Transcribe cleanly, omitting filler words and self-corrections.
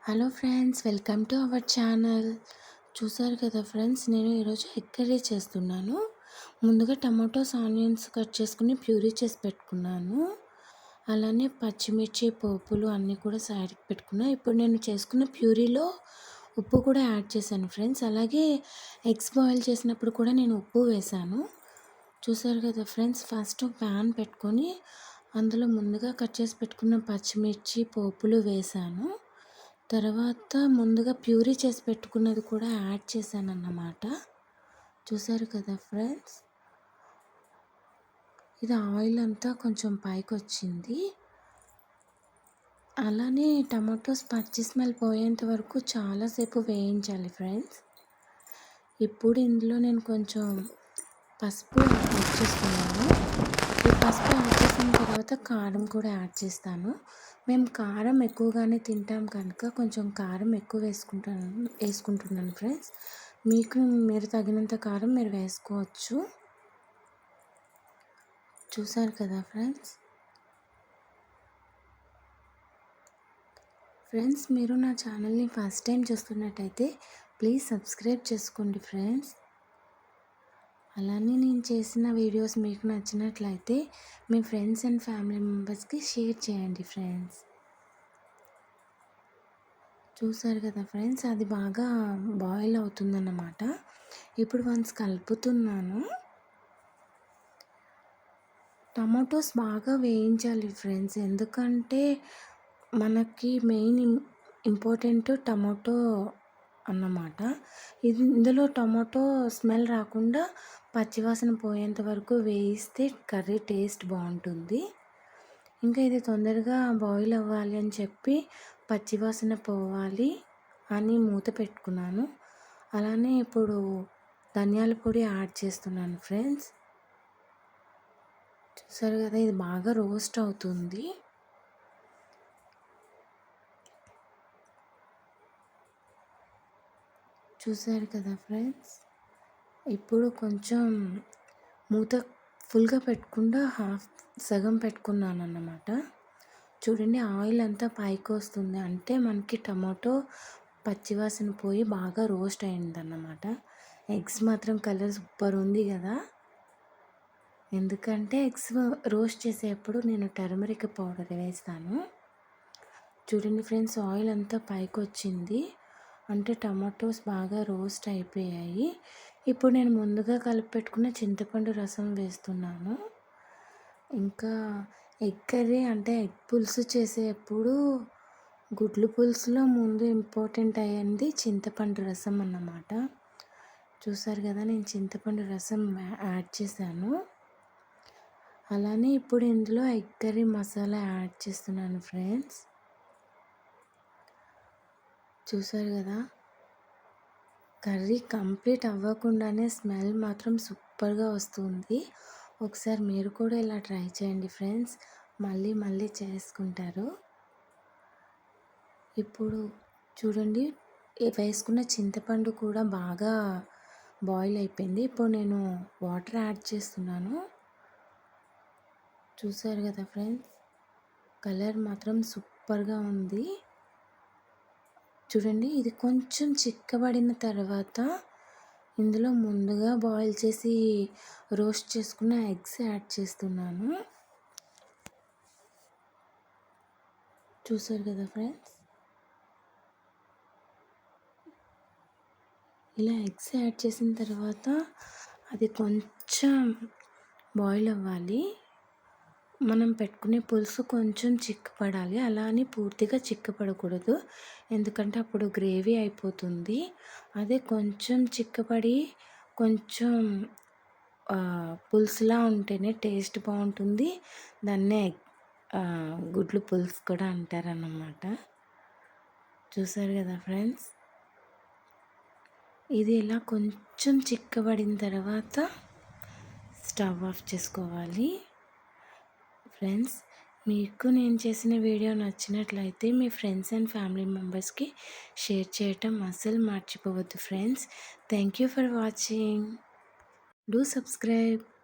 Hello friends, welcome to our channel. చూసారు కదా friends, నేను ఈరోజు ఎగ్ కర్రీ చేస్తున్నాను. ముందుగా టమాటోస్, ఆనియన్స్ కట్ చేసుకుని ప్యూరీ చేసి పెట్టుకున్నాను. అలానే పచ్చిమిర్చి, పోపులు అన్నీ కూడా సైడ్కి పెట్టుకున్నా. ఇప్పుడు నేను చేసుకున్న ప్యూరీలో ఉప్పు కూడా యాడ్ చేశాను ఫ్రెండ్స్. అలాగే ఎగ్స్ బాయిల్ చేసినప్పుడు కూడా నేను ఉప్పు వేశాను. చూసారు కదా ఫ్రెండ్స్, ఫస్ట్ ప్యాన్ పెట్టుకొని అందులో ముందుగా కట్ చేసి పెట్టుకున్న పచ్చిమిర్చి, పోపులు వేశాను. తర్వాత ముందుగా ప్యూరీ చేసి పెట్టుకున్నది కూడా యాడ్ చేశానన్నమాట. చూసారు కదా ఫ్రెండ్స్, ఇది ఆయిల్ అంతా కొంచెం పైకి వచ్చింది. అలానే టమాటోస్ పచ్చి స్మెల్ పోయేంత వరకు చాలాసేపు వేయించాలి ఫ్రెండ్స్. ఇప్పుడు ఇందులో నేను కొంచెం పసుపు యాడ్ చేసుకున్నాను. ఈ పసుపు యాడ్ చేసిన తర్వాత కారం కూడా యాడ్ చేస్తాను. మేము కారం ఎక్కువగానే తింటాం కనుక కొంచెం కారం ఎక్కువ వేసుకుంటున్నాను ఫ్రెండ్స్. మీరు తగినంత కారం మీరు వేసుకోవచ్చు. చూసారు కదా ఫ్రెండ్స్, మీరు నా ఛానల్ని ఫస్ట్ టైం చూస్తున్నట్టయితే ప్లీజ్ సబ్స్క్రైబ్ చేసుకోండి ఫ్రెండ్స్. అలానే నేను చేసిన వీడియోస్ మీకు నచ్చినట్లయితే మీ ఫ్రెండ్స్ అండ్ ఫ్యామిలీ మెంబర్స్కి షేర్ చేయండి ఫ్రెండ్స్. చూసారు కదా ఫ్రెండ్స్, అది బాగా బాయిల్ అవుతుందన్నమాట. ఇప్పుడు వన్స్ కలుపుతున్నాను. టమాటోస్ బాగా వేయించాలి ఫ్రెండ్స్, ఎందుకంటే మనకి మెయిన్ ఇంపార్టెంట్ టమాటో అన్నమాట. ఇందులో టమాటో స్మెల్ రాకుండా పచ్చివాసన పోయేంత వరకు వేయిస్తే కర్రీ టేస్ట్ బాగుంటుంది. ఇంకా ఇది తొందరగా బాయిల్ అవ్వాలి అని చెప్పి పచ్చివాసన పోవాలి అని మూత పెట్టుకున్నాను. అలానే ఇప్పుడు ధనియాల పొడి యాడ్ చేస్తున్నాను ఫ్రెండ్స్. చూసారు కదా, ఇది బాగా రోస్ట్ అవుతుంది. చూసారు కదా ఫ్రెండ్స్, ఇప్పుడు కొంచెం మూత ఫుల్గా పెట్టకుండా సగం పెట్టుకున్నాను అన్నమాట. చూడండి, ఆయిల్ అంతా పైకి వస్తుంది అంటే మనకి టమాటో పచ్చివాసన పోయి బాగా రోస్ట్ అయిందన్నమాట. ఎగ్స్ మాత్రం కలర్ సూపర్ ఉంది కదా. ఎందుకంటే ఎగ్స్ రోస్ట్ చేసేటప్పుడు నేను టర్మరిక్ పౌడర్ వేస్తాను. చూడండి ఫ్రెండ్స్, ఆయిల్ అంతా పైకి వచ్చింది అంటే టమాటోస్ బాగా రోస్ట్ అయిపోయాయి. ఇప్పుడు నేను ముందుగా కలిపి పెట్టుకున్న చింతపండు రసం వేస్తున్నాను. ఇంకా ఎగ్ కర్రీ అంటే ఎగ్ పులుసు చేసేటప్పుడు గుడ్లు పులుసులో ముందు ఇంపార్టెంట్ అయ్యింది చింతపండు రసం అన్నమాట. చూసారు కదా, నేను చింతపండు రసం యాడ్ చేశాను. అలానే ఇప్పుడు ఇందులో ఎగ్ కర్రీ మసాలా యాడ్ చేస్తున్నాను ఫ్రెండ్స్. చూసారు కదా, కర్రీ కంప్లీట్ అవ్వకుండానే స్మెల్ మాత్రం సూపర్గా వస్తుంది. ఒకసారి మీరు కూడా ఇలా ట్రై చేయండి ఫ్రెండ్స్, మళ్ళీ మళ్ళీ చేసుకుంటారు. ఇప్పుడు చూడండి, వేసుకున్న చింతపండు కూడా బాగా బాయిల్ అయిపోయింది. ఇప్పుడు నేను వాటర్ యాడ్ చేస్తున్నాను. చూసారు కదా ఫ్రెండ్స్, కలర్ మాత్రం సూపర్గా ఉంది. చూడండి, ఇది కొంచెం చిక్కబడిన తర్వాత ఇందులో ముందుగా బాయిల్ చేసి రోస్ట్ చేసుకున్న ఎగ్స్ యాడ్ చేస్తున్నాను. చూసారు కదా ఫ్రెండ్స్, ఇలా ఎగ్స్ యాడ్ చేసిన తర్వాత అది కొంచెం బాయిల్ అవ్వాలి. మనం పెట్టుకునే పులుసు కొంచెం చిక్కపడాలి. అలా అని పూర్తిగా చిక్కపడకూడదు, ఎందుకంటే అప్పుడు గ్రేవీ అయిపోతుంది. అదే కొంచెం చిక్కపడి కొంచెం పులుసులా ఉంటేనే టేస్ట్ బాగుంటుంది. దాన్నే గుడ్లు పులుసు కూడా అంటారన్నమాట. చూసారు కదా ఫ్రెండ్స్, ఇది ఇలా కొంచెం చిక్కబడిన తర్వాత స్టవ్ ఆఫ్ చేసుకోవాలి. ఫ్రెండ్స్, మీకు నేను చేసిన వీడియో నచ్చినట్లయితే మీ ఫ్రెండ్స్ అండ్ ఫ్యామిలీ మెంబర్స్కి షేర్ చేయటం అస్సలు మర్చిపోవద్దు friends. Thank you for watching. Do subscribe.